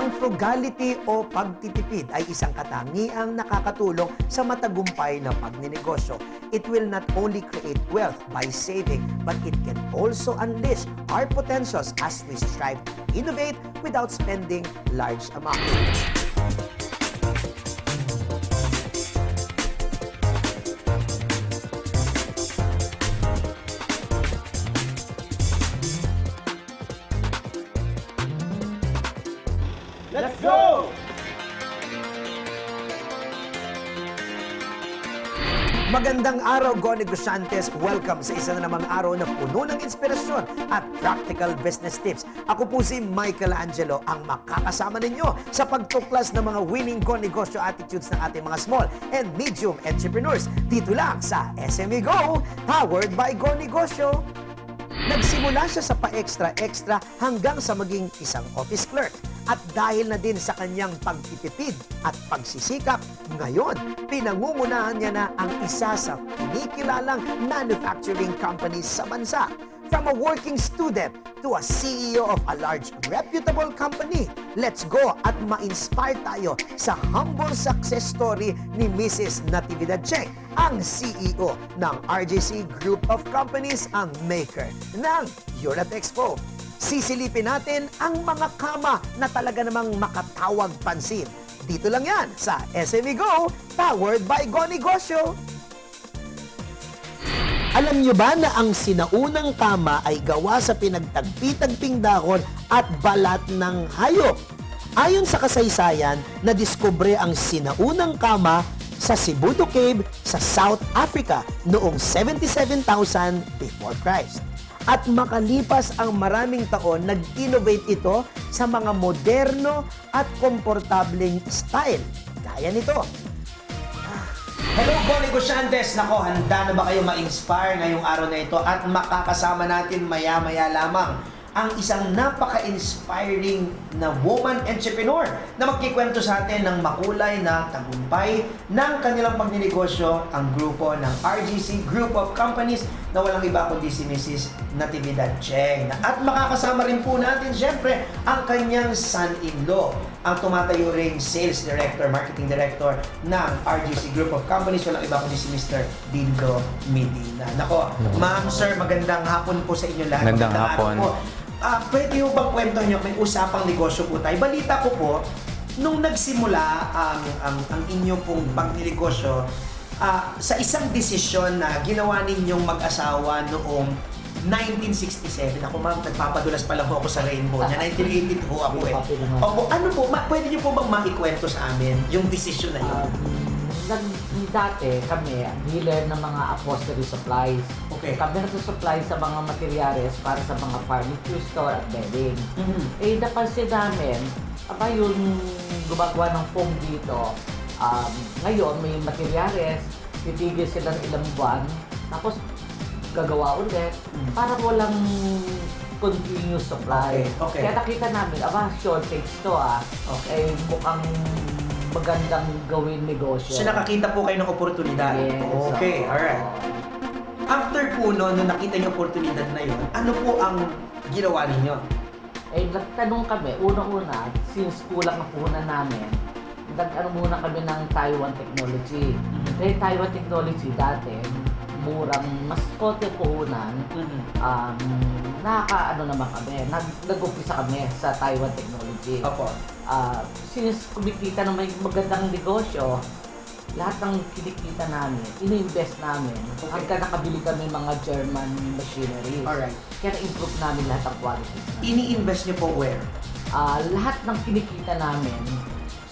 Ang frugality o pagtitipid ay isang katangiang nakakatulong sa matagumpay na pagninegosyo. It will not only create wealth by saving, but it can also unleash our potentials as we strive to innovate without spending large amounts. Let's go! Magandang araw, Go Negosyantes! Welcome sa isa na namang araw na puno ng inspirasyon at practical business tips. Ako po si Michael Angelo, ang makakasama ninyo sa pagtuklas ng mga winning Go Negosyo attitudes ng ating mga small and medium entrepreneurs. Dito lang sa SME Go, powered by Go Negosyo. Nagsimula siya sa pa-extra-extra hanggang sa maging isang office clerk. At dahil na din sa kanyang pagtitipid at pagsisikap, ngayon, pinangungunahan niya na ang isa sa kinikilalang manufacturing companies sa bansa. From a working student to a CEO of a large reputable company, let's go at ma-inspire tayo sa humble success story ni Mrs. Natividad Cheng, ang CEO ng RJC Group of Companies, ang maker ng Europe Expo. Sisilipin natin ang mga kama na talaga namang makatawag pansin. Dito lang yan sa SME Go, powered by Go Negosyo. Alam niyo ba na ang sinaunang kama ay gawa sa pinagtagpi-tagping dahon at balat ng hayop? Ayon sa kasaysayan, nadiskubre ang sinaunang kama sa Sibuto Cave sa South Africa noong 77,000 before Christ. At makalipas ang maraming taon, nag-innovate ito sa mga moderno at komportableng style. Gaya nito. Hello, Go Negosyantes! Nako, handa na ba kayo ma-inspire ngayong araw na ito? At makakasama natin maya-maya lamang ang isang napaka-inspiring na woman entrepreneur na magkikwento sa atin ng makulay na tagumpay ng kanilang pagninegosyo, ang grupo ng RGC Group of Companies na walang iba kundi si Mrs. Natividad Cheng. At makakasama rin po natin siyempre ang kanyang son-in-law, ang tumatayo ring Sales Director, Marketing Director ng RGC Group of Companies, walang iba kundi si Mr. Dindo Medina. Nako, ma'am, sir, magandang hapon po sa inyo lahat. Magandang hapon. Pwede ho bang kwento nyo, may usapang negosyo po tayo. Balita ko po, nung nagsimula ang inyo pong pagnegosyo, sa isang desisyon na ginawa ninyong mag-asawa noong 1967. Ako ma'am, nagpapadulas pa lang ho ako sa Rainbow. Niya 1982 ho ako eh. Opo, ano po, pwede niyo po bang maikwento sa amin yung desisyon na yun? Dati kami, dealer ng mga upholstery supplies. Okay. Kami nag-supply sa mga materyales para sa mga furniture store at bedding. Eh, napansin namin, yung gumagawa ng foam dito, ngayon may materyales, titigil sila ng ilang buwan, tapos gagawa ulit, para walang continuous supply. Okay. Kaya nakita namin, shortage to Okay. Eh, mukhang magandang gawin negosyo. So nakakita po kayo ng oportunidad? Yes. Okay, alright. After po nung nakita niyo oportunidad na yun, ano po ang ginawa ninyo? Eh, nagtanong kami, unang-una, since kulang ang puhunan namin, nag-ano muna kami ng Taiwan Technology. Eh, Taiwan Technology dati, murang, mas konti puhunan, nakaka-ano naman kami, nag-umpisa kami sa Taiwan Technology. Opo. Since kumikita na may magandang negosyo, lahat ng kinikita namin, ini-invest namin hanggang nakabili kami mga German machineries. Alright. Kaya na-improve namin lahat ng quality. Ini-invest niyo po where? Lahat ng kinikita namin,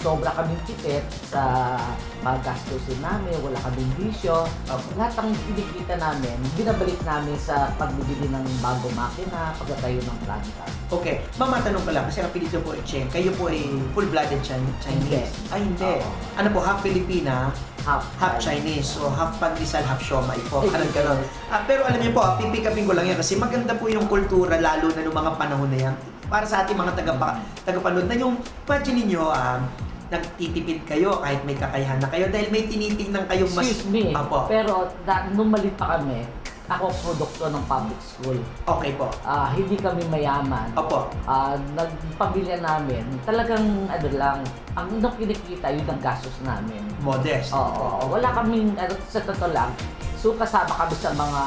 sobra kaming tipid sa paggastusin namin, wala kaming bisyo. Lahat ng kinikita namin, binabalik namin sa pagbibili ng bagong makina, pagtatayo ng planta. Okay. Mamatanong ko lang, kasi ang apelido po ay Cheng. Kayo po ay full-blooded Chinese? Hindi. Ay, hindi. Oo. Ano po, half Filipina, half Chinese. So, half pandesal, half siomay po. Parang gano'n. Pero alam niyo po, pipick-upin ko lang yan kasi maganda po yung kultura, lalo na noong mga panahon na yan. Para sa ating mga tagapanood na yung, imagine ninyo, nagtitipid kayo kahit may kakayahan na kayo dahil may tinitingnan kayong mas... Excuse me, Apo. pero nung maliit pa kami, ako produkto ng public school. Okay po. Hindi kami mayaman. Opo. Nagpamilya namin, talagang ano lang, ang kinikita yun ang gastos namin. Modest. Oo, wala kaming, sa totoo lang, so kasama kami sa mga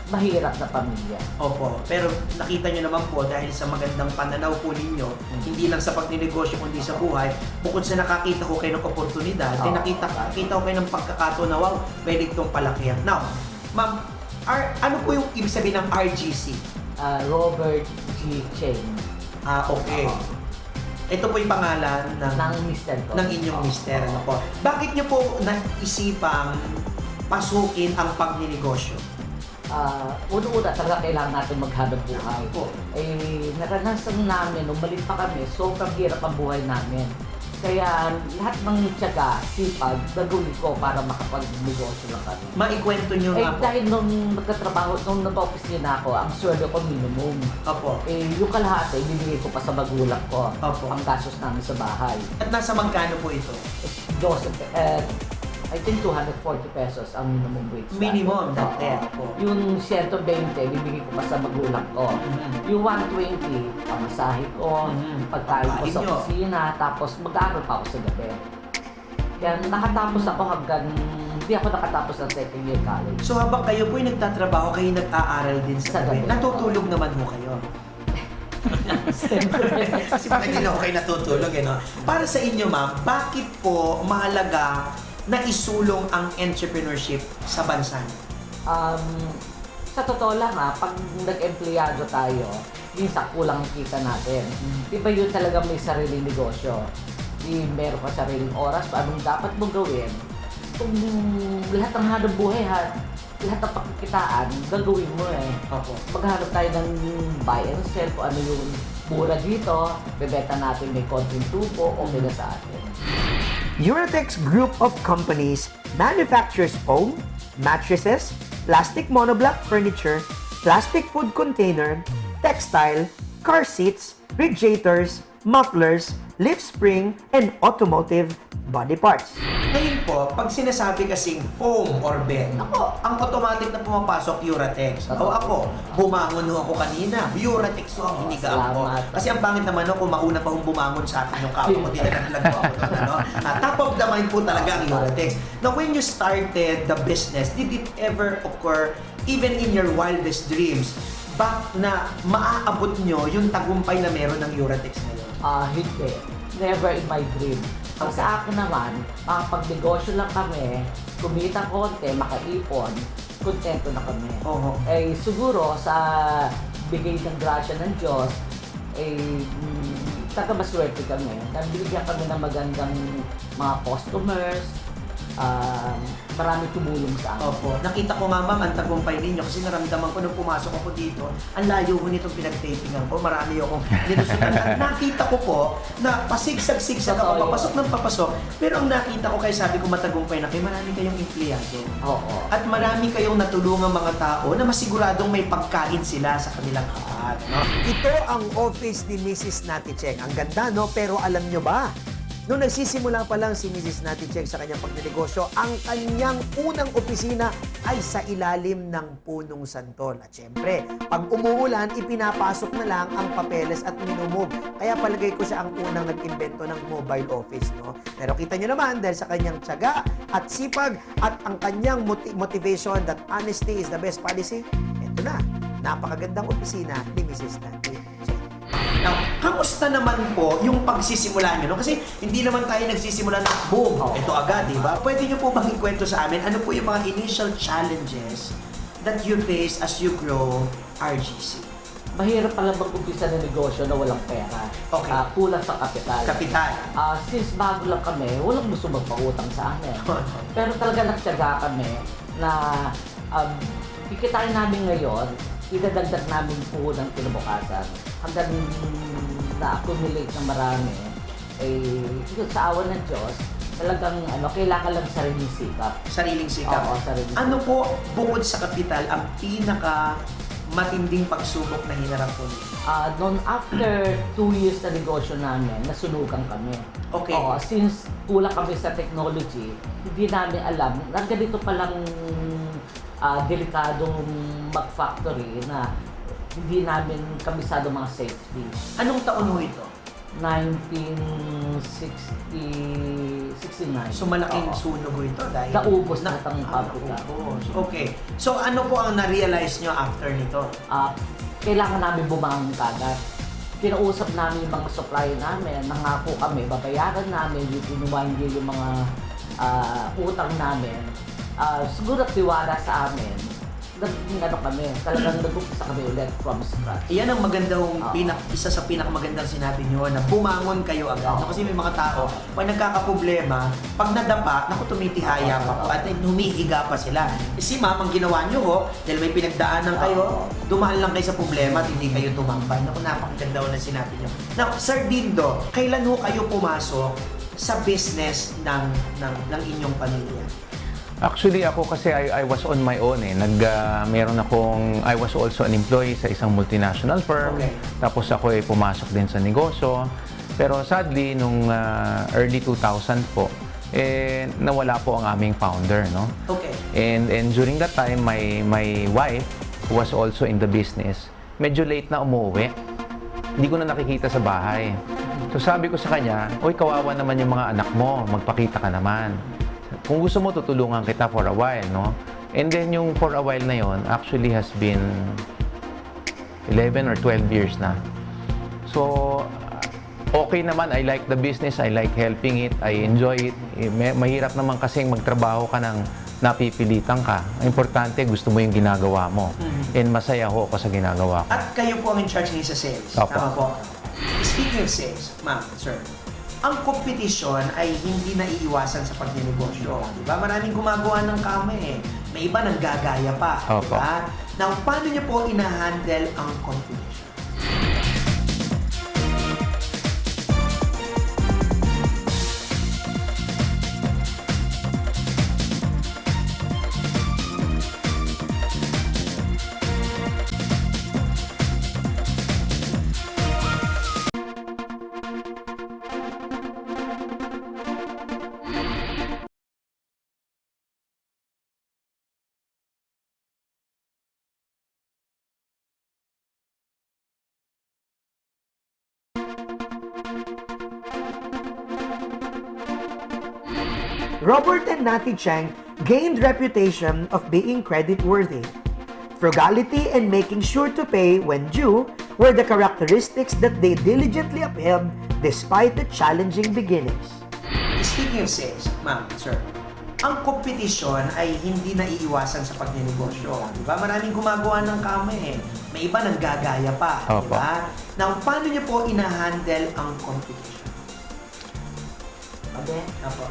mahirap na pamilya. Opo, pero nakita nyo naman po dahil sa magandang pananaw po ninyo, hindi lang sa pagninegosyo kundi sa buhay, bukod sa nakakita ko kayo ng oportunidad, Oo. nakita ko kayo ng pagkakataon na wow, pwede itong palakihan. Now, ma'am, ano po yung ibig sabihin ng RGC? Robert G. Cheng. Okay. Oo. Ito po yung pangalan Ng mister ko. ng inyong mister. Ano po? Bakit nyo po naisipang pasukin ang pagninegosyo? Una-una talaga kailangan natin maghanap buhay. Opo. Naranasan namin, nung maliit pa kami, sobrang hirap ang buhay namin. Kaya lahat ng tiyaga, sipag, gagawin ko para makapag-negosyo lang kami. Maikwento nyo nga po. Dahil nung nagtatrabaho, nung nag-opisina ako, ang sweldo ko minimum. Opo. Yung kalahati, bibigay ko pa sa magulang ko. Opo. Ang gastos namin sa bahay. At nasa magkano po ito? I think 240 pesos ang minimum wage. Minimum, that there. Oo. Yung 120, bibigay ko pa sa magulang ko. Mhm. Yung 120, pamasahe ko, Mhm. pagkain ko sa Pagkain nyo. opisina, tapos mag-aaral pa ako sa gabi. Kaya nakatapos ako hanggang, hindi ako nakatapos ng second year college. So habang kayo po yung nagtatrabaho, kayo nag-aaral din sa Sa gabi. gabi. Natutulog naman ho kayo. Kasi bakit hindi na ho kayo natutulog, no? Para sa inyo, ma'am, bakit po mahalaga na isulong ang entrepreneurship sa bansa? Sa totoo lang pag nag-empleyado tayo, minsan kulang ang kita natin. Di ba yun talaga may sariling negosyo? Meron ka sariling oras, anong dapat mong gawin? Kung lahat ng hanap buhay, lahat ng pagkikitaan, gagawin mo Opo. Maghanap tayo ng buy and sell, kung ano yung mura dito, bebenta natin may konting tubo, okay na sa atin. Uratex Group of Companies manufactures foam, mattresses, plastic monoblock furniture, plastic food container, textile, car seats, radiators, mufflers, lift spring, and automotive body parts. Ngayon po, pag sinasabi kasing foam or bed, ang automatic na pumapasok, Uratex. O ako, bumangon ho ako kanina, Uratex ho ang hiniga ako. Salamat. Kasi ang pangit naman kung mauna pa hong bumangon sa akin yung kapo ko, dinadaglag ko ako doon, ano? Top of the mind po talaga ang Uratex. Now, when you started the business, did it ever occur, even in your wildest dreams, na maaabot nyo yung tagumpay na meron ng Uratex ngayon? Hindi. Never in my dream. Ang Okay. sa akin naman, pag-negosyo lang kami, kumita konti, makaipon, kontento na kami. Oo. Siguro sa bigay ng grasya ng Diyos, taga-maswerte kami. Nabigyan kami ng magandang mga customers, marami tumulong sa amin. Opo. Nakita ko nga ma'am ang tagumpay ninyo kasi naramdaman ko nung pumasok ako dito, ang layo ko nitong pinag-tapingan ko, marami akong nilusutan. At nakita ko po na pasigsag-sigsag ako, Totoo yun. papasok ng papasok. Pero ang nakita ko kaya sabi ko matagumpay na kayo, marami kayong empleyado. Oo. At marami kayong natulungang mga tao na masiguradong may pagkain sila sa kanilang hapag. No? Ito ang office ni Mrs. Naticheng. Ang ganda, no? Pero alam nyo ba, nung nagsisimula pa lang si Mrs. Naticheng sa kanyang pagnegosyo, ang kanyang unang opisina ay sa ilalim ng punong santol. At syempre, pag umuulan, ipinapasok na lang ang papeles at minumove. Kaya palagay ko siya ang unang nag-imbento ng mobile office. No? Pero kita nyo naman, dahil sa kanyang tiyaga at sipag at ang kanyang motivation that honesty is the best policy, eto na, napakagandang opisina ni Mrs. Naticheng. Now, kamusta naman po yung pagsisimula nyo? No? Kasi hindi naman tayo nagsisimula na boom, ito agad, di ba? Pwede nyo po bang ikwento sa amin, ano po yung mga initial challenges that you face as you grow RGC? Mahirap pala mag-umpisa ng negosyo na walang pera. Okay. Kulang sa kapital. Kapital. Since bago lang kami, walang gusto magpautang sa amin. Pero talaga nagtiyaga kami na kikitain namin ngayon, idadagdag namin po ng kinabukasan hanggang na-accumulate ng marami. Sa awa ng Diyos, talagang kailangan lang sariling sikap. Sariling sikap. Oo, sariling Ano sikap. po, bukod sa kapital, ang pinaka matinding pagsubok na hinarap po niyo? Noon after 2 years na negosyo namin, nasunugan kami. Okay. Oo, since kulang kami sa technology, hindi namin alam na ganito palang delikadong mag-factory na hindi namin kabisado mga safety. Anong taon ho ito? 1969. So malaking Oo. sunog ho ito dahil... Naubos na ang pabrika. naubos. Okay. So ano po ang na-realize nyo after nito? Kailangan namin bumangon kagad. Kinausap namin yung mga supplier namin, nangako kami, babayaran namin, inuwan niyo yung mga utang namin. Siguro tiwala sa amin, talagang nag-umpisa kami ulit from scratch. Iyan ang magandang Oo. isa sa pinakamagandang sinabi nyo na bumangon kayo agad. Oo. Kasi may mga tao, pag nagkakaproblema, pag nadapa, naku tumitihaya pa po at humihiga pa sila. Si ma'am, ang ginawa nyo ho, dahil may pinagdaanan kayo, dumaan lang kayo sa problema at hindi kayo tumambay. Naku, napakaganda ho na sinabi nyo. Now, Sir Dindo, kailan ho kayo pumasok sa business ng inyong pamilya? Actually, ako kasi I was on my own eh. I was also an employee sa isang multinational firm. Okay. Tapos ako ay pumasok din sa negosyo. Pero sadly, nung early 2000 po, nawala po ang aming founder, no? Okay. And during that time, my wife who was also in the business, medyo late na umuwi. Hindi ko na nakikita sa bahay. So sabi ko sa kanya, "Uy, kawawa naman yung mga anak mo, magpakita ka naman. Kung gusto mo, tutulungan kita for a while, no?" And then yung for a while na yon actually has been 11 or 12 years na. So, okay naman. I like the business. I like helping it. I enjoy it. Mahirap naman kasing magtrabaho ka ng napipilitan ka. Ang importante, gusto mo yung ginagawa mo. And masaya ho ako sa ginagawa ko. At kayo po ang in charge sa sales. Opo. Tama po. Speaking of sales, ma'am, sir, ang kompetisyon ay hindi naiiwasan sa pagnenegosyo. Diba? Maraming gumagawa ng kama eh. May iba nanggagaya pa. Opo. Diba? Now, paano niyo po ina-handle ang competition? Robert and Natty Chang gained reputation of being credit-worthy. Frugality and making sure to pay when due were the characteristics that they diligently upheld despite the challenging beginnings. Speaking of sales, ma'am, sir, ang kompetisyon ay hindi naiiwasan sa pagnenegosyo. Diba? Maraming gumagawa ng kama eh. May iba nanggagaya pa. Opo. Diba? Now, paano niyo po ina-handle ang competition? Okay? Opo.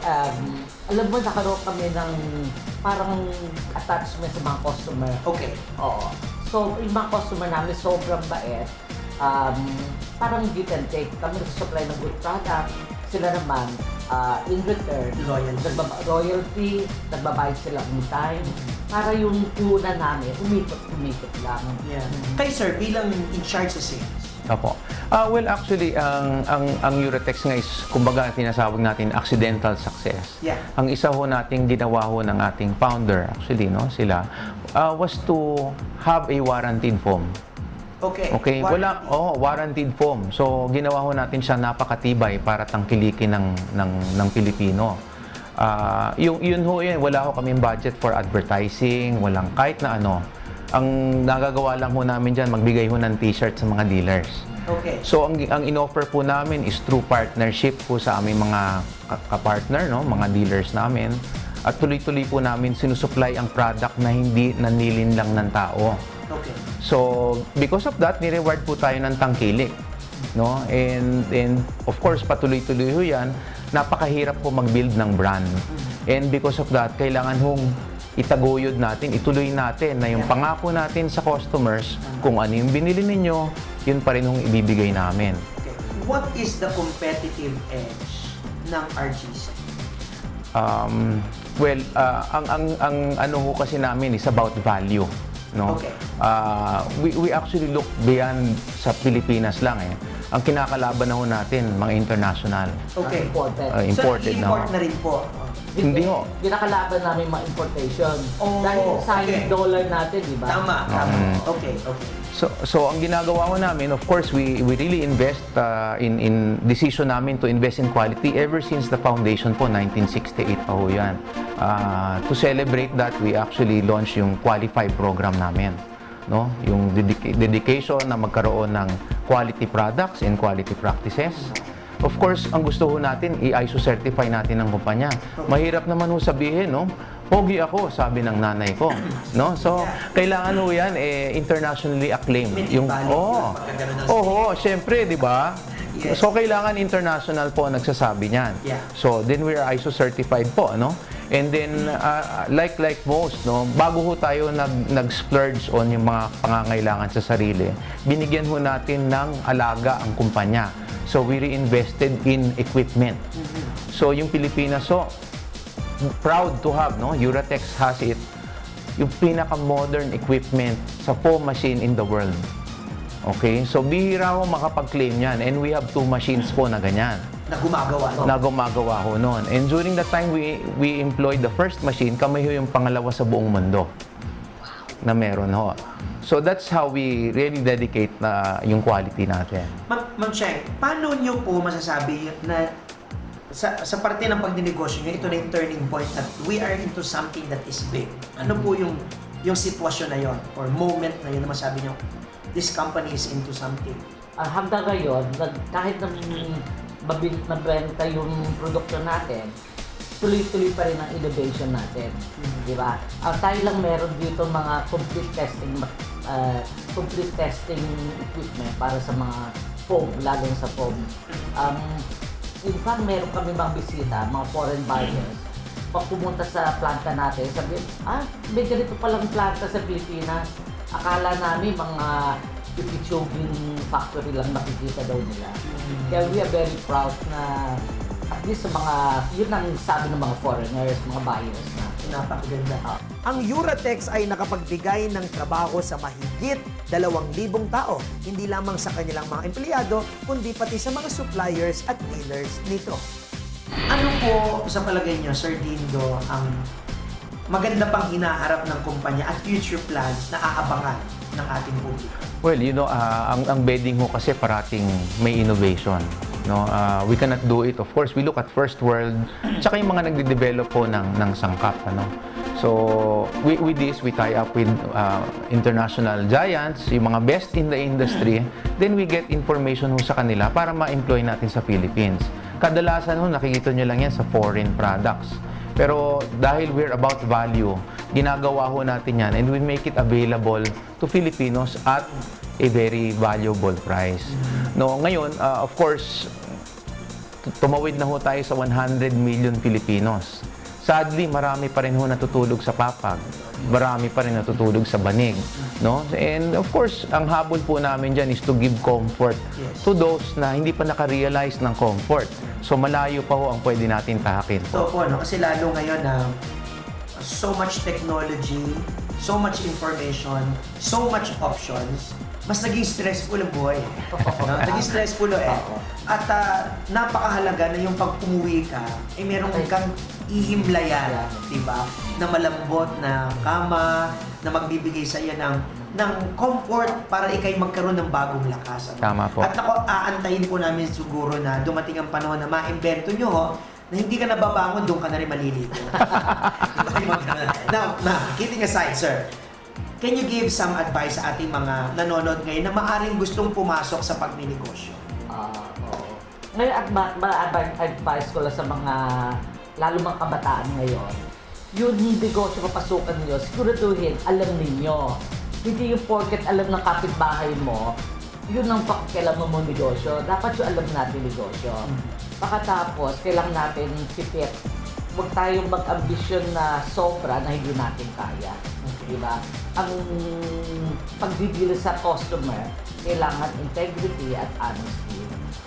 Alam mo, nakaroon kami ng parang attachment sa mga customer. Okay. Oo. So, yung mga customer namin sobrang bait. Parang give and take. Kami nag-supply ng good product. Sila naman, in return, royalty, nagbabayad sila on time. Para yung una namin, umikot lang. Yeah. Kay sir, bilang in charge sa sales, Opo. Well, actually, ang Eurotex nga is, kumbaga, tinasawag natin accidental success. Yeah. Ang isa ho nating ginawa ho ng ating founder, actually, no, sila, was to have a warranted foam. okay. Okay, warranted foam. So, ginawa ho natin siya napakatibay para tangkilikin ng Pilipino. Yun ho yun, wala ho kaming budget for advertising, walang kahit na ano. Ang nagagawa lang ho namin dyan, magbigay ho ng t-shirt sa mga dealers. Okay. So, ang in-offer po namin is through partnership po sa aming mga kapartner, no? Mga dealers namin. At tuloy-tuloy po namin sinusupply ang product na hindi nanilin lang ng tao. Okay. So, because of that, ni-reward po tayo ng tangkilik. No? And of course, patuloy-tuloy ho yan. Napakahirap po mag-build ng brand. And because of that, kailangan hong itaguyod natin, ituloy natin na yung pangako natin sa customers, kung ano yung binili ninyo, yun pa rin yung ibibigay namin. Okay. What is the competitive edge ng RGC? Well, ang ano ho kasi namin is about value. no? Okay. We actually look beyond sa Pilipinas lang eh. Ang kinakalaban na ho natin, mga international. Okay. Imported. Imported so, na import ho. na rin po. Hindi ho. Ginakalaban namin mga importation. Oh, Dahil sa okay. dollar natin, di ba? Tama. Okay. So ang ginagawa ko namin, of course, we really invest in decision namin to invest in quality ever since the foundation po, 1968 pa ho yan. To celebrate that, we actually launched yung Qualify program namin. No? Yung dedication na magkaroon ng quality products and quality practices. Of course, ang gusto ho natin, i-ISO certify natin ng kumpanya. Mahirap naman ho sabihin, no? Pogi ako, sabi ng nanay ko, no? So, kailangan ho yan internationally acclaimed. Syempre, di ba? Yes. So, kailangan international po ang nagsasabi niyan. Yeah. So, then we are ISO certified po, no? And then, like most, no, bago ho tayo nag-splurge on yung mga pangangailangan sa sarili, binigyan ho natin ng alaga ang kumpanya. So, we reinvested in equipment. So, yung Pilipinas, so, proud to have, no? Uratex has it, yung pinaka-modern equipment sa foam machine in the world. Okay? So, bihira ho makapag-claim yan. And we have 2 machines po na ganyan. Na gumagawa ho noon. And during that time, we employed the first machine, kami ho yung pangalawa sa buong mundo na meron ho. So that's how we really dedicate na yung quality natin. Ma'am Cheng, paano nyo po masasabi na sa parte ng pagdinegosyo nyo, ito na yung turning point that we are into something that is big? Ano po yung sitwasyon na yon or moment na yun na masabi nyo, this company is into something? Hanggang ngayon, kahit na mabenta yung produkto natin, tuloy-tuloy pa rin ang innovation natin. Di ba? Tayo lang meron dito mga complete testing equipment para sa mga foam, lalo sa foam. In fact, meron kami mga bisita, mga foreign buyers. Pag pumunta sa planta natin, sabi, may ganito palang planta sa Pilipinas. Akala namin mga pipichoging factory lang nakikita daw nila. Kaya we are very proud na at least sa mga, yun ang sabi ng mga foreigners, mga buyers na. Napakaganda. Ang Uratex ay nakapagbigay ng trabaho sa mahigit 2,000 tao, hindi lamang sa kanilang mga empleyado, kundi pati sa mga suppliers at dealers nito. Ano po sa palagay niyo, Sir Dindo, ang maganda pang hinaharap ng kumpanya at future plans na aabangan ng ating publiko? Well, you know, ang bedding ho kasi parating may innovation. No, we cannot do it. Of course, we look at first world, tsaka yung mga nagde-develop po ng sangkap. Ano? So, with this, we tie up with international giants, yung mga best in the industry, then we get information ho sa kanila para ma-employ natin sa Philippines. Kadalasan ho, nakikita nyo lang yan sa foreign products. Pero dahil we're about value, ginagawa ho natin yan and we make it available to Filipinos at a very valuable price. No, ngayon, of course, tumawid na ho tayo sa 100 million Filipinos. Sadly, marami pa rin ho natutulog sa papag. Marami pa rin natutulog sa banig. No? And of course, ang habol po namin dyan is to give comfort to those na hindi pa nakarealize ng comfort. So malayo pa ho ang pwede natin tahakin po. So po, no? Kasi lalo ngayon na so much technology, so much information, so much options, mas naging stressful ang buhay. No? Naging stressful At napakahalaga na yung pag umuwi ka, meron kang ihimlayan, di ba? Na malambot na kama, na magbibigay sa iyo ng comfort para ikay magkaroon ng bagong lakas. Tama po. At ako, aantayin po namin siguro na dumating ang panahon na ma-invento nyo, na hindi ka nababangon, doon ka na rin malilito. Now, kidding aside, sir, can you give some advice sa ating mga nanonood ngayon na maaring gustong pumasok sa pagninegosyo? Oo. Ngayon, advice ko lang sa mga, lalo mga kabataan ngayon, yung negosyo papasukan niyo, siguraduhin, alam ninyo. Hindi yung porket alam ng kapitbahay mo, yun ang pakikialaman mo negosyo. Dapat yung alam natin negosyo. Pagkatapos, kailangan natin tipid. Huwag tayong mag-ambisyon na sobra na hindi natin kaya. Diba? Ang pagdidili sa customer, kailangan integrity at honesty.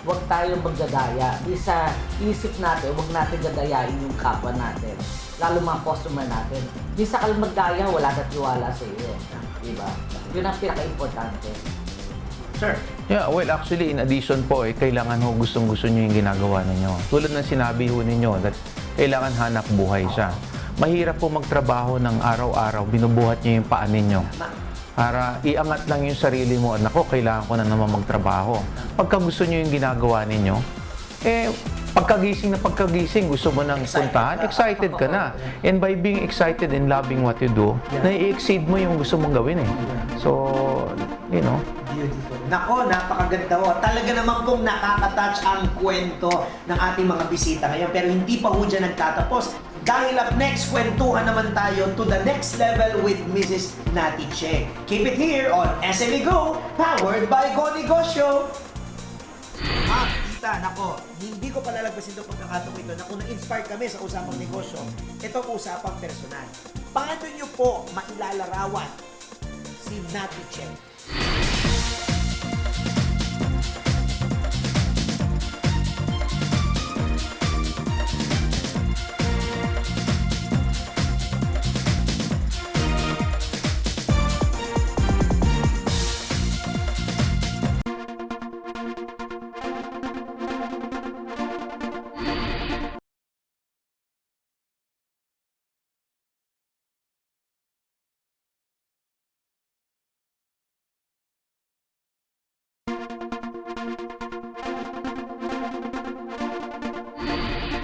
Huwag tayong magdadaya. Di sa isip natin, huwag natin dadayain yung kapwa natin. lalo mga customer natin. Minsan ka lang magdaya, wala na tiwala sa iyo. Diba? Yun ang pinaka-importante. Sir. Yeah, well actually in addition po kailangan ho gustong-gusto niyo yung ginagawa ninyo. Tulad ng sinabi ho ninyo that kailangan hanap buhay siya. Mahirap po magtrabaho ng araw-araw, binubuhat niyo yung paa ninyo. Para iangat lang yung sarili mo, nako, kailangan ko na naman magtrabaho. Pagka gusto niyo yung ginagawa ninyo, pagkagising, gusto mo nang puntahan, excited ka na. And by being excited and loving what you do, nai-exceed mo yung gusto mong gawin eh. So, you know, Beautiful. Nako, napakaganda ho. Talaga naman pong nakaka-touch ang kwento ng ating mga bisita ngayon. Pero hindi pa ho dyan nagtatapos. Dahil up next, kwentuhan naman tayo to the next level with Mrs. Nati Cheng. Keep it here on SME Go, powered by Go Negosyo. Tita, nako, hindi ko palalagpasin itong pagkakataong ito na kung na-inspire kami sa usapang negosyo, itong usapang personal. Paano nyo po mailalarawan si Nati Cheng?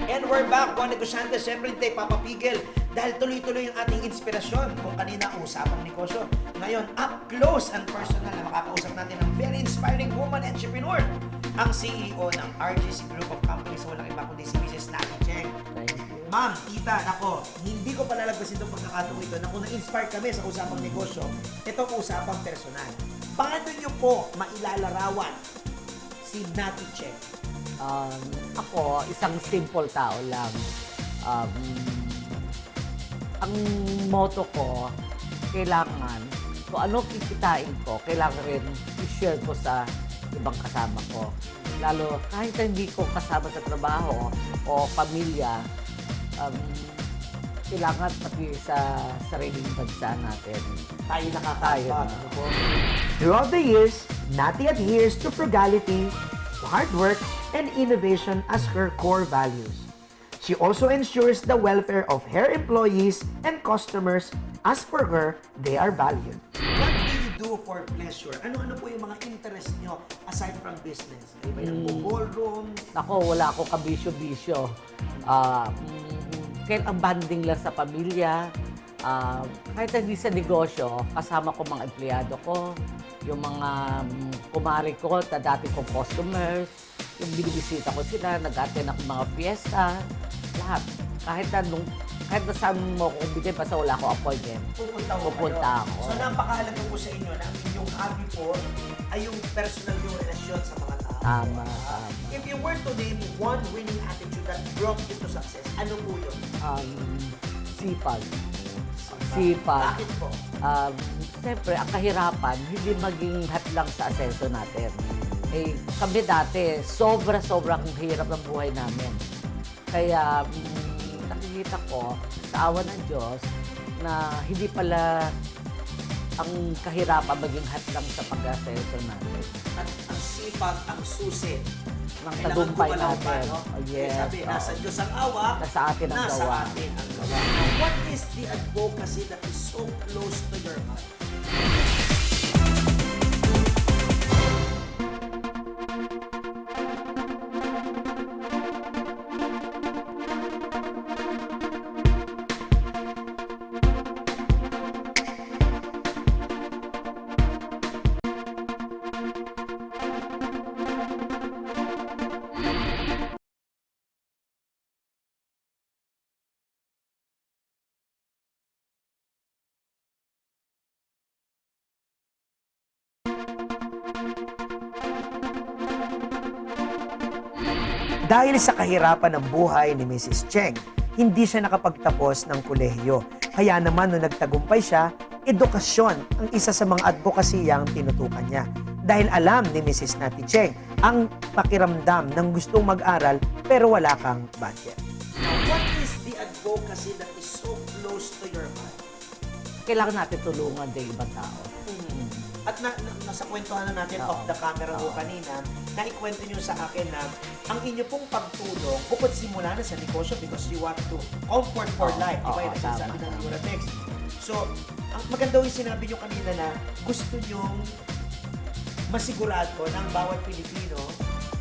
And we're back, mga negosyante. Siyempre hindi papapigil dahil tuloy-tuloy yung ating inspirasyon. Kung kanina usapang negosyo, ngayon up close and personal na makakausap natin ang very inspiring woman entrepreneur, ang CEO ng RGC Group of Companies. Walang iba kundi si Mrs. Nati Cheng. Ma'am, tita, nako, hindi ko palalagpasin itong pagkakataong ito na kung na-inspire kami sa usapang negosyo, itong usapang personal. Paano nyo po mailalarawan si Nati Cheng? Ako, isang simple tao lang. Ang motto ko, kailangan, kung ano kikitain ko, kailangan rin i-share ko sa ibang kasama ko. Lalo, kahit hindi ko kasama sa trabaho o pamilya, kailangan pati sa sariling bansa natin. Tayo Tayo nakakatawa. na. Throughout the years, Nati adheres to frugality, hard work, and innovation as her core values. She also ensures the welfare of her employees and customers. As for her, they are valued. What do you do for pleasure? Ano-ano po yung mga interest nyo aside from business? Iba yung ballroom? Ako, wala ako kabisyo-bisyo. Kahit ang banding lang sa pamilya, kahit hindi sa negosyo, kasama ko mga empleyado ko, yung mga kumari ko, dati kong customers, yung binibisita ko sila, nag-attend ako mga fiesta, lahat. Kahit na saan mo ko bigay, basta wala ko appointment. Pupunta ako. So napakahalaga po sa inyo na ang inyong hobby po ay yung personal yung relasyon sa mga tao. Tama. If you were to name one winning attitude that brought you to success, ano po yun? Sipag. Bakit po? Siyempre, ang kahirapan, hindi maging hadlang sa asenso natin. Kami dati, sobra-sobrang hirap ng buhay namin. Kaya, nakikita ko, sa awa ng Diyos, na hindi pala ang kahirapan maging hadlang sa pag-asenso natin. At ang sipag, ang susi. Ng Kailangan tagumpay gumalaw pa, natin. no? Oh, yes. Sabi, nasa Diyos ang awa, Nasa atin ang nasa gawa. atin ang gawa. Now, what is the advocacy that is so close to your heart? Dahil sa kahirapan ng buhay ni Mrs. Cheng, hindi siya nakapagtapos ng kolehiyo. Kaya naman nung nagtagumpay siya, edukasyon ang isa sa mga advokasiyang tinutukan niya. Dahil alam ni Mrs. Nati Cheng ang pakiramdam ng gustong mag-aral pero wala kang budget. Now, what is the advocacy that is close to your heart. Kailangan natin tulungan din ibang tao. At nasa kwentuhan na natin Oo. off the camera ho Oo. kanina, naikwento nyo sa akin na ang inyo pong pagtulong, bukod simula na sa negosyo because you want to comfort for Oo. life, di ba? Oo, Yung nagsasabi tama, ng tama. Uratex. So, ang maganda yung sinabi nyo kanina na gusto nyong masigurado na ang bawat Pilipino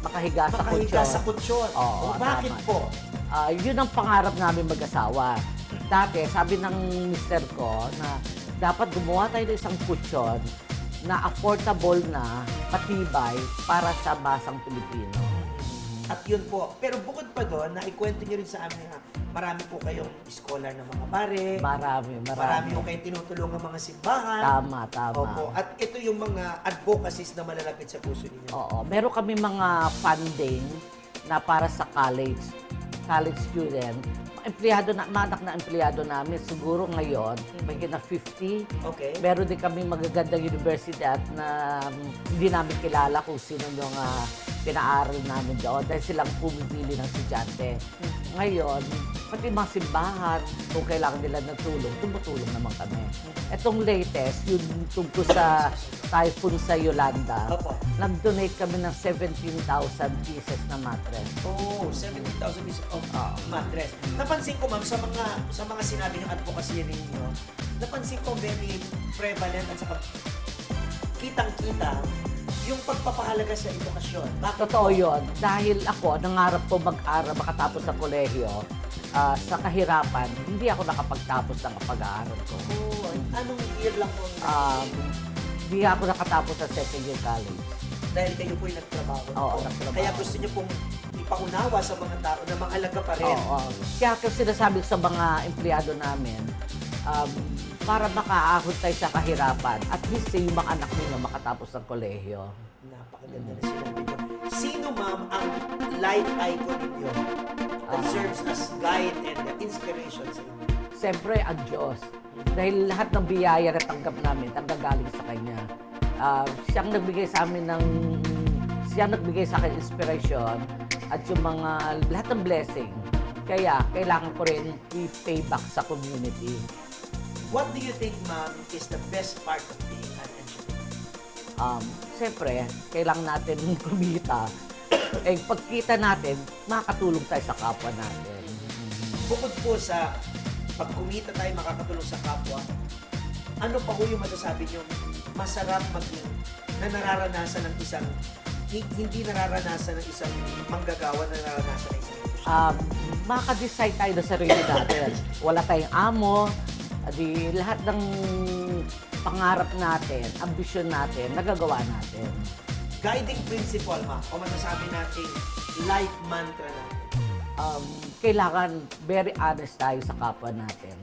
Makahiga sa makahiga kutsyon. sa kutsyon. Oo, Bakit tama. po? Yun ang pangarap namin mag-asawa. Dati, sabi ng mister ko na dapat gumawa tayo ng isang kutsyon na affordable na, matibay, para sa masang Pilipino. At yun po. Pero bukod pa doon, naikwento nyo rin sa amin na marami po kayong scholar ng mga pare. Marami po kayong tinutulungan mga simbahan. Tama, tama. Opo. At ito yung mga advocacies na malalapit sa puso ninyo. Oo. Meron kami mga funding na para sa college student. Empleyado na, mga anak na empleyado namin, siguro ngayon, may na 50. Okay. Meron din kami magagandang universidad na hindi namin kilala kung sino yung pinaaral namin doon dahil silang pumipili ng estudyante. Ngayon, pati mga simbahan, kung kailangan nila ng tulong, tumutulong naman kami. Etong latest, yung tungkol sa typhoon sa Yolanda, Opo. nag-donate kami ng 17,000 pieces na mattress. Oh, 70,000 pieces of Oo. mattress. Napansin ko, ma'am, sa mga sinabi ng advocacy ninyo, napansin ko very prevalent at saka kitang-kita yung pagpapahalaga sa edukasyon. Bakit Totoo po? yun. Dahil ako, nangarap ko mag-aral, makatapos sa kolehiyo, sa kahirapan, hindi ako nakapagtapos ng pag-aaral ko. Oh, anong year lang po ang Hindi ako nakatapos sa second year college. dahil kayo po'y nagtrabaho. Oo, nagtrabaho. Kaya gusto niyo pong ipaunawa sa mga tao na mahalaga pa rin. Oo. Kaya kasi sinasabi ko sa mga empleyado namin, para makaahon tayo sa kahirapan, at least yung mga anak nila makatapos ng kolehiyo. Napakaganda na sinabi niyo. Sino, ma'am, ang life icon ninyo that serves as guide and inspiration sa inyo? Siyempre, ang Diyos. Dahil lahat ng biyaya na tanggap namin, tanggagaling sa Kanya. Siyang nagbigay sa amin siyang nagbigay sa akin inspiration at yung mga, lahat ng blessing. Kaya, kailangan ko rin i-pay back sa community. What do you think, ma'am, is the best part of being an entrepreneur? Siyempre, kailangan natin kumita. Pagkita natin, makakatulong tayo sa kapwa natin. Bukod po sa pagkumita tayo makakatulong sa kapwa, ano pa po yung masasabi niyo masarap maging na nararanasan ng isang hindi nararanasan ng isang manggagawa na nararanasan ng isang Makaka-decide tayo na sarili natin. Wala tayong amo, lahat ng pangarap natin, ambisyon natin, nagagawa natin. guiding principle, ma'am, o masasabi natin life mantra natin. Kailangan very honest tayo sa kapwa natin.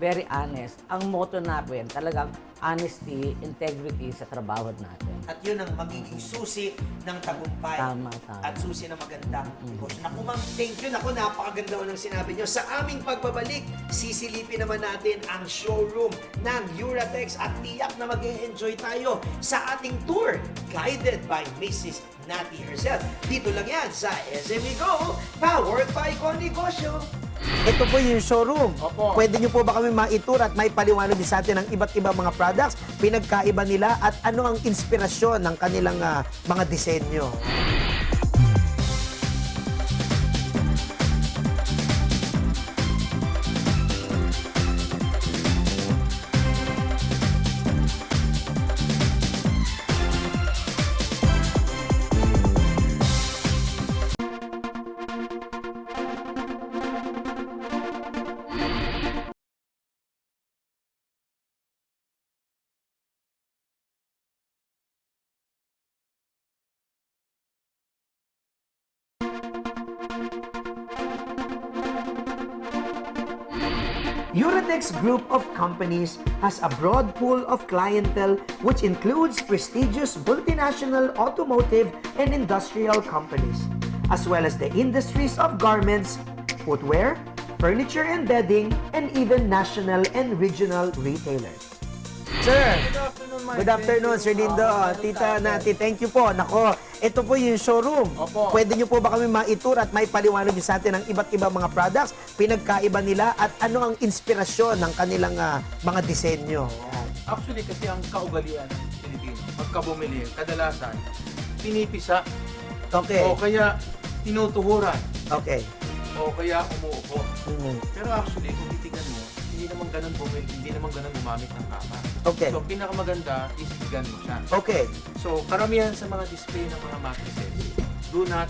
Very honest. Ang motto natin, talagang honesty, integrity sa trabaho natin. At yun ang magiging susi ng tagumpay. Tama, tama. At susi ng magandang negosyo. Naku, ma'am, thank you. Naku, napakaganda ko ng sinabi nyo. Sa aming pagbabalik, sisilipin naman natin ang showroom ng Uratex at tiyak na mag-enjoy tayo sa ating tour guided by Mrs. Nati herself. Dito lang yan sa SME Go, powered by Konegosyo. Ito po yung showroom. Opo. Pwede nyo po ba kami maitur at may paliwanag din sa atin ng iba't ibang mga products, pinagkaiba nila at ano ang inspirasyon ng kanilang mga disenyo? Uratex Group of Companies has a broad pool of clientele which includes prestigious multinational automotive and industrial companies, as well as the industries of garments, footwear, furniture and bedding, and even national and regional retailers. Sir, Mike. good afternoon, Sir Lindo. Tita Nati, thank you po. Nako, ito po yung showroom. Opo. Pwede nyo po ba kami maitur at may paliwanag nyo sa atin ang iba't ibang mga products, pinagkaiba nila, at ano ang inspirasyon ng kanilang mga disenyo? Actually, kasi ang kaugalian ng Pilipino, pagka bumili, kadalasan, pinipisa, Okay. o kaya tinutuhuran, Okay. o kaya umuupo. Mhm. Pero actually, kung titignan mo, hindi naman ganun bumili, hindi naman ganun gumamit ng kama. Okay. So, pinakamaganda is ganun siya. Okay. So, karamihan sa mga display ng mga mattresses, do not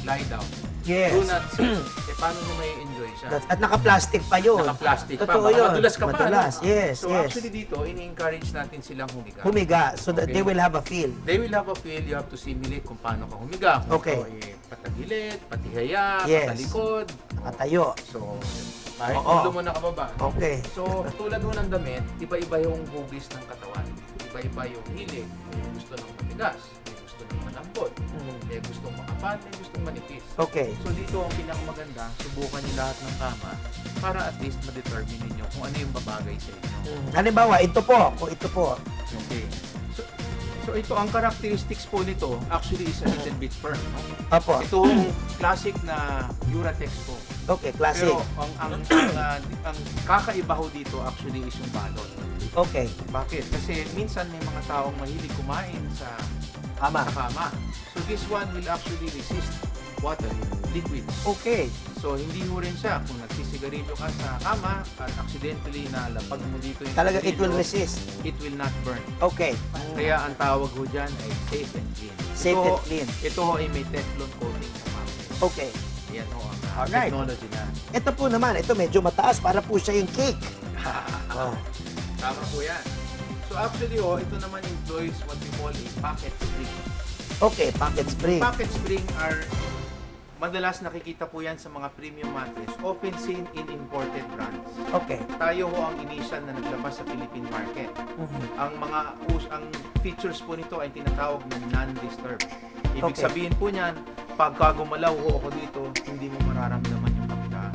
lie down. Yes. Do not sit. Paano nyo may enjoy siya? At naka-plastic pa yun. Naka-plastic pa. Totoo Baka yun. madulas ka pa. Madulas. ano? Yes, So yes. actually dito, ini-encourage natin silang humiga. Humiga, so that Okay. they will have a feel. They will have a feel, you have to simulate kung paano ka humiga. Kung Okay. ito, patagilid, patihaya, Yes. patalikod. Nakatayo. So, kahit Oo. ulo mo nakababa. Okay. So, tulad mo ng damit, iba-iba yung hugis ng katawan. Iba-iba yung hilig. May gusto ng matigas, may gusto ng malambot, Mhm. may gustong makapal, may gustong manipis. Okay. So dito ang pinakamaganda, subukan niyo lahat ng kama para at least ma-determine niyo kung ano yung babagay sa inyo. Halimbawa, ito po. Kung ito po. Okay. So ito, ang characteristics po nito actually is a little bit firm. No? Apo. Ito ang classic na Uratex po. Okay, classic. Pero ang kakaiba ho dito actually is yung balot. Okay. Bakit? Kasi minsan may mga taong mahilig kumain sa Ama. kama. So this one will actually resist water, liquid. Okay. So, hindi mo rin siya kung nagsisigarilyo ka sa kama at accidentally nalapag mo dito yung Talaga, it will sigarilyo, resist. it will not burn. Okay. Kaya ang tawag ho dyan ay safe and clean. Safe ito, and clean. Ito ho ay may Teflon coating sa kama. Okay. Yan ho ang Alright. technology na. Ito po naman, ito medyo mataas para po siya yung cake. Oh. Tama po yan. So, actually ho, ito naman employs what we call a pocket spring. Okay, pocket spring. Pocket spring are madalas nakikita po yan sa mga premium mattress, often seen in imported brands. Okay. Tayo ho ang initial na naglabas sa Philippine market. Ang ang features po nito ay tinatawag na non-disturb. Ibig Okay. sabihin po niyan, pagka gumalaw ho ako dito, hindi mo mararamdaman yung kabilaan.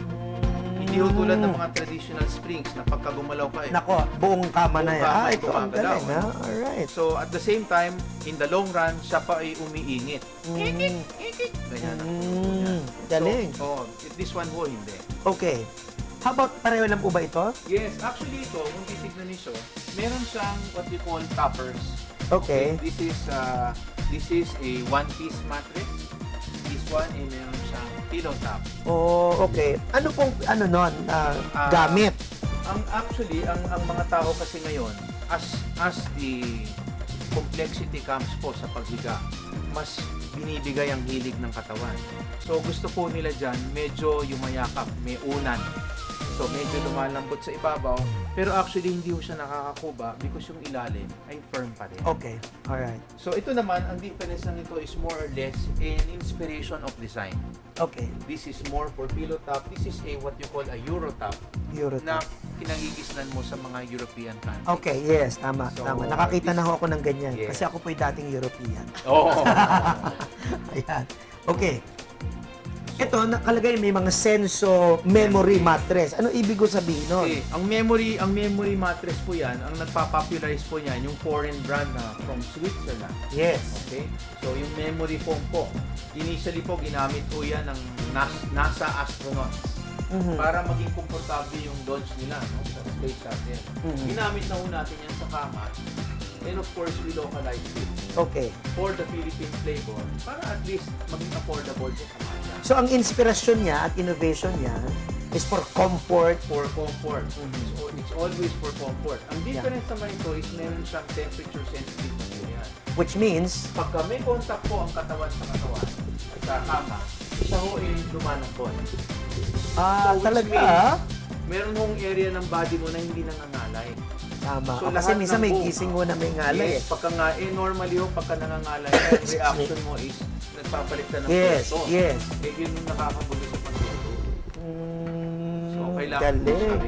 Hindi ho tulad ng mga traditional springs na pagka gumalaw ka Nako, buong kama na Buong yan. kama ay Ito ang gumagalaw. galing, ha? Alright. So at the same time, in the long run, siya pa ay umiingit. Mm. Ganyan ang Galing. So, this one ho, hindi. Okay. How about, pareho lang po ba ito? Yes, actually ito, kung titignan niyo, meron siyang what we call toppers. Okay. This is a one-piece mattress. This one ay meron siyang pillow top. Oh, okay. Ano pong, gamit? Actually, ang mga tao kasi ngayon, as the complexity comes po sa paghiga, mas binibigay ang hilig ng katawan. So gusto po nila dyan, medyo yumayakap, may unan. So medyo lumalambot sa ibabaw, pero actually hindi ho siya nakakakuba because yung ilalim ay firm pa rin. Okay. Alright. So ito naman, ang difference ng ito is more or less an inspiration of design. Okay. This is more for pillow top. This is what you call a Euro top Euro na kinagigisnan mo sa mga European countries. Okay, yes, tama, So, tama. Nakakita na ho ako ng ganyan. Yes. Kasi ako po'y dating European. Oo. Ayan. Okay. Ito, nakalagay may mga senso memory mattress. Ano ibig ko sabihin nun? Okay, ang memory mattress po 'yan, ang nagpa-popularize po niyan yung foreign brand na from Switzerland. Yes. Okay? So yung memory foam po, initially po ginamit po 'yan ng NASA astronauts. Para maging komportable yung launch nila no, sa space shuttle. Ginamit na ho natin yan sa kama. And of course, we localized it Okay. for the Philippine flavor para at least maging affordable din sa mga. So, ang inspirasyon niya at innovation niya is for comfort. For comfort. So, it's always for comfort. Ang difference naman ito is meron siyang temperature sensitive material. Which means, Pagka may contact po ang katawan sa katawan, sa kama, siya ho ay lumalambot. which talaga, means, meron hong area ng body mo na hindi nangangalay. tama. So, Kasi lahat minsan ng may buong- gising mo na may ngalay. Yes, pagka nga, normally ho, pagka nangangalay, ang reaction mo is nagpapalit ka ng Yes, pwesto. yes. Eh, yun yung nakakabulo sa pagtulog. So, kailangan galing.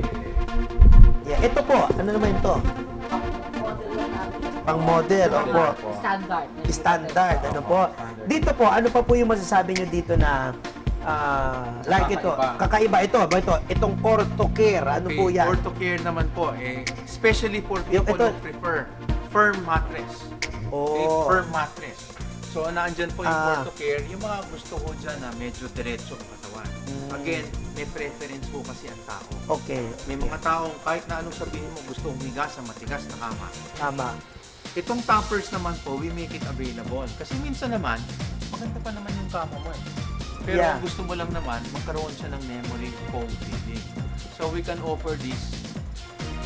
Yeah. Ito po, ano naman ito? Pang model, opo. Standard. Standard, ano po. Dito po, ano pa po yung masasabi nyo dito na like ito, kakaiba ito, itong orthocare, ano po yan? Orthocare naman po, Especially for Yung people ito- who prefer firm mattress. Okay, Oh. firm mattress. So, naandyan po yung Ah. Orthocare, yung mga gusto ko dyan na medyo diretso ang katawan. Again, may preference po kasi ang tao. Okay. May mga taong kahit na anong sabihin mo, gusto humiga sa matigas na kama. Tama. Itong toppers naman po, we make it available. Kasi minsan naman, maganda pa naman yung kama mo eh. Pero Yeah. ang gusto mo lang naman, magkaroon siya ng memory foam feeling. So we can offer this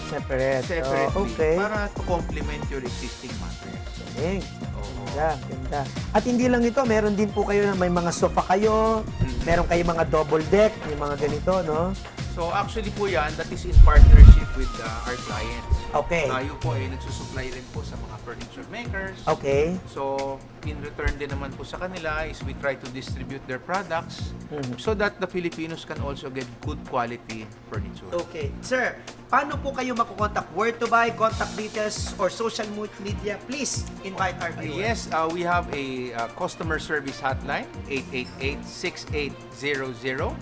Separate. separately Oh, okay. para to complement your existing mattress. Galing. Oo. Ganda, ganda. At hindi lang ito, meron din po kayo na may mga sofa kayo, meron kayo mga double deck, yung mga ganito, no? So actually po yan, that is in partnership with our clients. Okay. Tayo po ay nagsusupply rin po sa mga furniture makers. Okay. So, in return din naman po sa kanila is we try to distribute their products Mhm. so that the Filipinos can also get good quality furniture. Okay. Sir, paano po kayo makukontak? Where to buy, contact details, or social media? Please invite our viewers. Yes, we have a customer service hotline, 888-6800.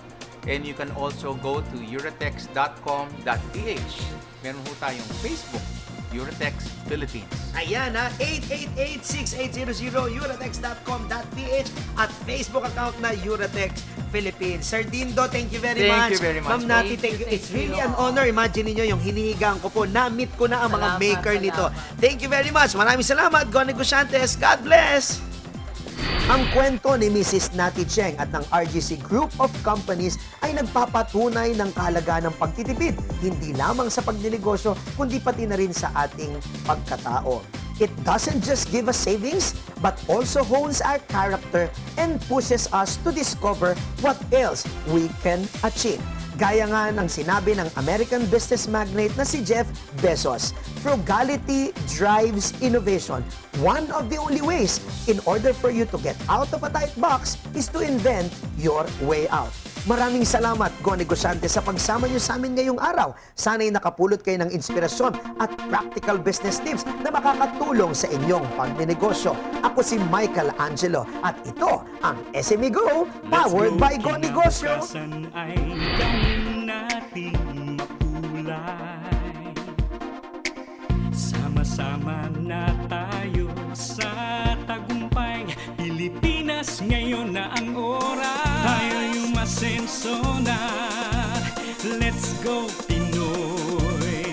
And you can also go to uratex.com.ph. Meron po tayong Facebook, Uratex Philippines. Ayan ha, 888-6800, uratex.com.ph at Facebook account na Uratex Philippines. Sir Dindo, thank you very Thank much. you very much. Ma'am Nati, thank you. It's really an honor. Imagine niyo yung hinihigang ko po. Na-meet ko na ang mga Salamat, maker nito. salamat. Thank you very much. Maraming salamat. Go Negosyantes. God bless. Ang kwento ni Mrs. Nati Cheng at ng RGC Group of Companies ay nagpapatunay ng kahalagaan ng pagtitipid, hindi lamang sa pagninegosyo, kundi pati na rin sa ating pagkatao. It doesn't just give us savings, but also hones our character and pushes us to discover what else we can achieve. Gaya nga ng sinabi ng American business magnate na si Jeff Bezos, frugality drives innovation. One of the only ways in order for you to get out of a tight box is to invent your way out. Maraming salamat, Go Negosyante, sa pagsama niyo sa amin ngayong araw. Sana'y nakapulot kayo ng inspirasyon at practical business tips na makakatulong sa inyong pagninegosyo. Ako si Michael Angelo at ito ang SME Go, powered by Go Negosyo. Kinabukasan ay gawin nating makulay. Sama-sama na tayo sa tagumpay. Pilipinas ngayon na ang oras. Tayo'y umasenso na. Let's go Pinoy.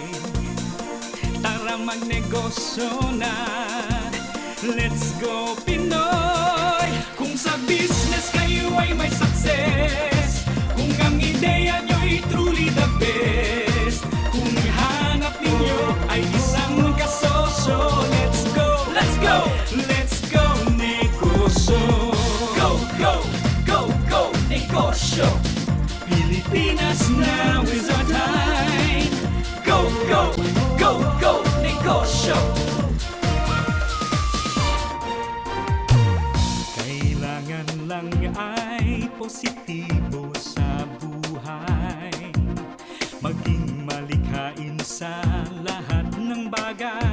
Tara magnegosyo na. Let's go Pinoy. Kung sa business kayo ay may success, kung ang ideya nyo'y truly the best, kung hanap ninyo ay isang kasosyo, let's go, let's go, let's go negosyo. Go, go, go, go negosyo. Pilipinas now is our time. Go, go, go, go negosyo. Kailangan lang ay positibo sa buhay, maging malikhain sa lahat ng bagay.